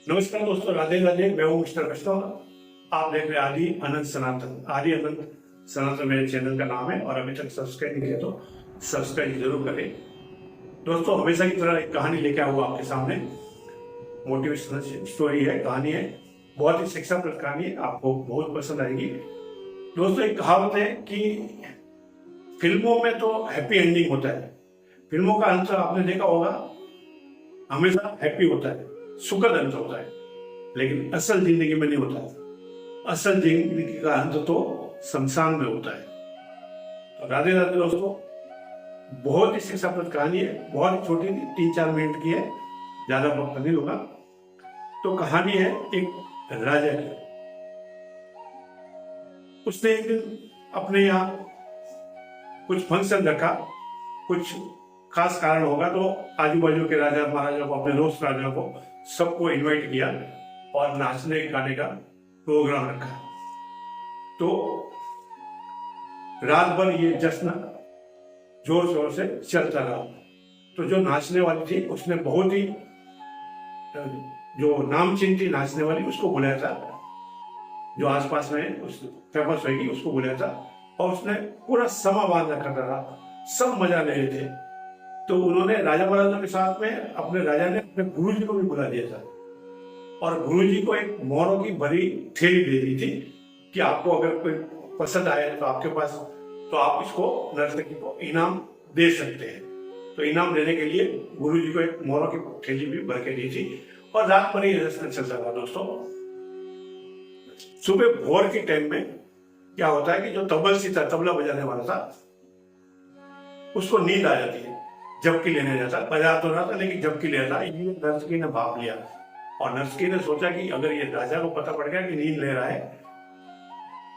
नमस्कार दोस्तों, राधे राधे। मैं हूं मिस्टर कश्यप। आप देख रहे हैं आदि अनंत सनातन। आदि अनंत सनातन मेरे चैनल का नाम है और अभी तक सब्सक्राइब नहीं किया तो सब्सक्राइब जरूर करें। दोस्तों, हमेशा की तरह एक कहानी लेके आया हूं आपके सामने। मोटिवेशनल स्टोरी है, कहानी है, बहुत ही शिक्षाप्रद कहानी है, आपको बहुत पसंद आएगी। दोस्तों, एक कहावत है कि फिल्मों में तो हैप्पी एंडिंग होता है। फिल्मों का अंत आपने देखा होगा, हमेशा हैप्पी होता है, सुखद अंत होता है, लेकिन असल जिंदगी में नहीं होता है। असल जिंदगी का अंत तो शमशान में होता है। तो राधे राधे दोस्तों, बहुत ही शिक्षाप्रद कहानी है, बहुत ही छोटी, 3-4 मिनट की है, ज्यादा वक्त नहीं होगा। तो कहानी है एक राजा की। उसने एक दिन अपने यहाँ कुछ फंक्शन रखा। कुछ खास कारण होगा तो आजू बाजू के राजा महाराजा को, अपने दोस्त राजा को, सबको इनवाइट किया और नाचने गाने का प्रोग्राम रखा। तो रात भर ये जश्न जोर शोर से चलता रहा। तो जो नाचने वाली थी उसने बहुत ही, जो नामचीन थी नाचने वाली, उसको बुलाया था। जो आसपास में उस फेमस होगी उसको बुलाया था और उसने पूरा समा बांध रखा था। सब मजा ले रहे थे। तो उन्होंने राजा महाराजा के साथ में अपने राजा ने अपने गुरु जी को भी बुला दिया था और गुरु जी को एक मोहरों की भरी थैली दे दी थी कि आपको अगर कोई पसंद आए तो आपके पास, तो आप इसको नर्तकी को इनाम दे सकते हैं। तो इनाम देने के लिए गुरु जी को एक मोहरों की थैली भी भर के दी थी और रात भर ये रस्म चलता था। दोस्तों, सुबह भोर के टाइम में क्या होता है कि जो तबलसी था, तबला बजाने वाला था, उसको नींद आ जाती है। झपकी लेने जाता, बजा तो रहा था लेकिन झपकी ले रहा। ये नर्तकी ने भाप लिया और नर्तकी ने सोचा कि अगर ये राजा को पता पड़ गया कि नींद ले रहा है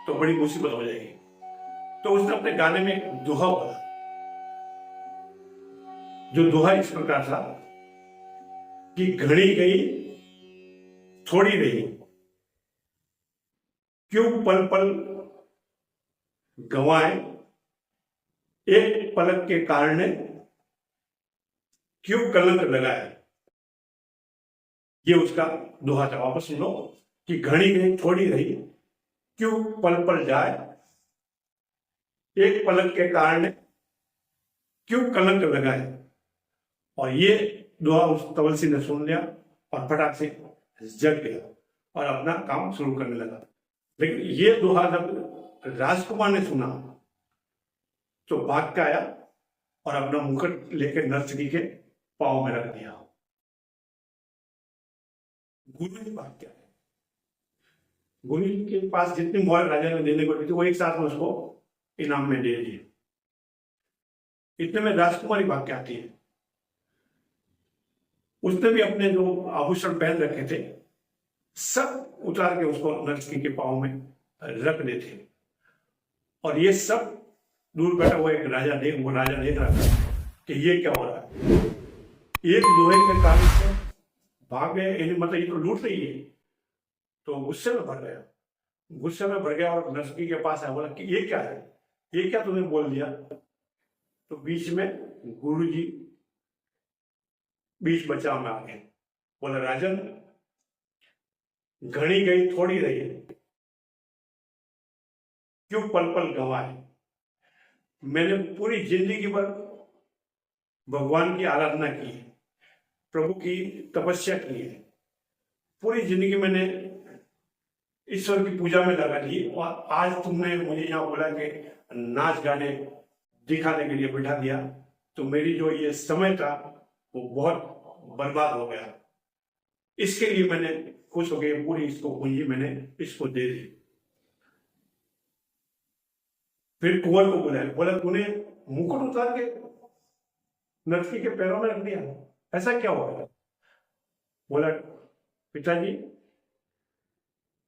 तो बड़ी मुसीबत हो जाएगी। तो उसने अपने गाने में एक दोहा बोला। जो दोहा इस प्रकार था कि घड़ी गई थोड़ी रही, क्यों पल पल गंवाए, एक पलक के कारण क्यों कलंक लगाए। ये उसका दोहा था। वापस सुनो कि घड़ी गई थोड़ी रही, क्यों पल पल जाए, एक पलक के कारण क्यों कलंक लगाए। और ये दोहा उस तबलसी ने सुन लिया और फटाक से जग गया और अपना काम शुरू करने लगा। लेकिन ये दोहा जब राजकुमार ने सुना तो भाग के आया और अपना मुकुट लेकर नर्तकी के पांव में रख दिया। गुरु जी भाग के आए। गुरु जी के पास जितनी मोहर राजा ने देने को दी थी वो एक साथ में उसको इनाम में दे दिए। इतने में राजकुमारी भाग के आती है। उसने भी अपने जो आभूषण पहन रखे थे सब उतार के उसको नर्तकी के पांव में रख देते। और ये सब दूर बैठा हुआ एक राजा देख रहा था कि ये क्या हो रहा है। एक लोहे के कारण से भाग गए, मतलब ये तो लूट रही है। तो गुस्से में भर गया और नर्तकी के पास आया, बोला कि ये क्या है, ये क्या तूने बोल दिया। तो बीच में गुरु जी बीच बचाव में आ गए। बोला, राजन, घड़ी गई थोड़ी रही, क्यों पल पल गंवाए। मैंने पूरी जिंदगी भर भगवान की आराधना की है, प्रभु की तपस्या की है, पूरी जिंदगी मैंने ईश्वर की पूजा में लगा दी और आज तुमने मुझे यहाँ बुला के नाच गाने दिखाने के लिए बिठा दिया। तो मेरी जो ये समय था वो बहुत बर्बाद हो गया। इसके लिए मैंने खुश हो गई, पूरी इसको पूंजी मैंने इसको दे दी। फिर कुंवर को बुलाया, बोला, तूने मुकुट उतार के नर्तकी के पैरों में रख दिया, ऐसा क्या हुआ। बोला, पिताजी,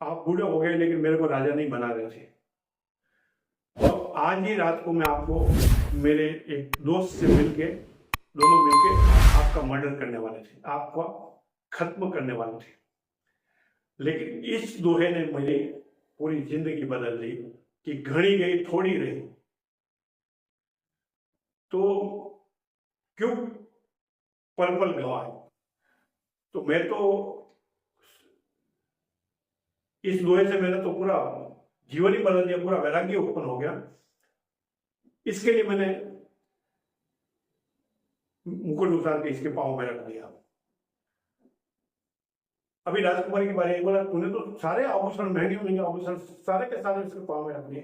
आप बूढ़े हो गए लेकिन मेरे को राजा नहीं बना रहे थे। और आज ही रात को मैं आपको, मेरे एक दोस्त से मिलके, दोनों मिलके आपका मर्डर करने वाले थे, आपको खत्म करने वाले थे। लेकिन इस दोहे ने मेरी पूरी जिंदगी बदल दी कि घड़ी गई थोड़ी रही, तो क्यों पल पल गंवाए। तो मैं तो इस लोहे से मेरा तो पूरा जीवन ही बदल दिया, पूरा वैराग्य उत्पन्न हो गया। इसके लिए मैंने मुकुट उतार के इसके पाँव में रख दिया। अभी राजकुमारी के बारे में बोला, तूने तो सारे आभूषण, महंगे महंगे आभूषण सारे के सारे इसके पाँव में रख दिए।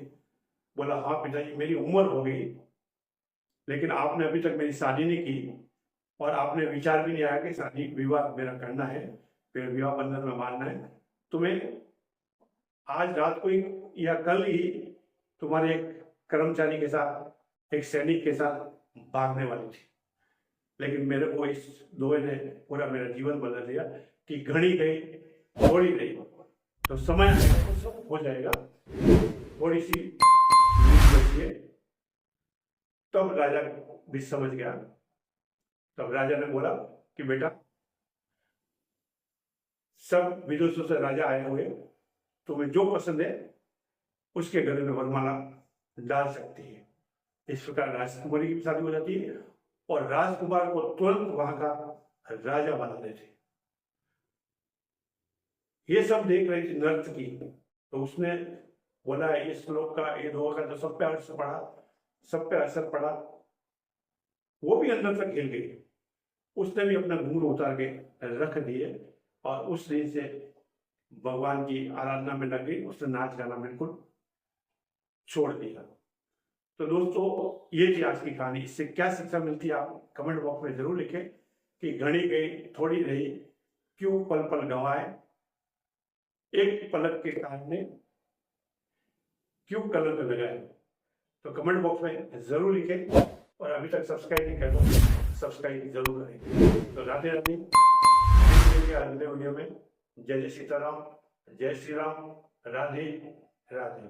बोला, हाँ पिताजी, मेरी उम्र हो गई, लेकिन आपने अभी तक मेरी शादी नहीं की और आपने विचार भी नहीं आया कि शादी विवाह मेरा करना है, फिर विवाह बंधन में मानना है। तुम्हें आज रात को ही या कल ही तुम्हारे एक कर्मचारी के साथ, एक सैनिक के साथ भागने वाली थी, लेकिन मेरे को इस दोहे ने पूरा मेरा जीवन बदल दिया कि घड़ी गई थोड़ी रही, तो समय तो सब हो जाएगा, थोड़ी सी बचिए। तब राजा भी समझ गया। तब राजा ने बोला कि बेटा, सब विदेशों से राजा आए हुए, तुम्हें जो पसंद है उसके गले में वरमाला डाल सकती है। इस प्रकार राजकुमारी की शादी हो जाती है और राजकुमार को तुरंत वहां का राजा बना देते। ये सब देख रही थी नर्तकी, तो उसने बोला, इस श्लोक का, ये दोहा का जो सब पे असर पड़ा, वो भी अंदर तक हिल गई। उसने भी अपना घूंघट उतार के रख दिए और उस दिन से भगवान की आराधना में लग गई। उसने नाच गाना बिल्कुल छोड़ दिया। तो दोस्तों, ये थी आज की कहानी। इससे क्या शिक्षा मिलती है, आप कमेंट बॉक्स में जरूर लिखें कि घड़ी गई थोड़ी रही, क्यों पल पल गंवाए, एक पलक के कारण क्यों कलंक लगाए। तो कमेंट बॉक्स में जरूर लिखें और अभी तक सब्सक्राइब नहीं कर तो सब्सक्राइब जरूर करें। तो राधे राधे, अगले वीडियो में। जय जय सीताराम, जय श्री राम, राधे राधे।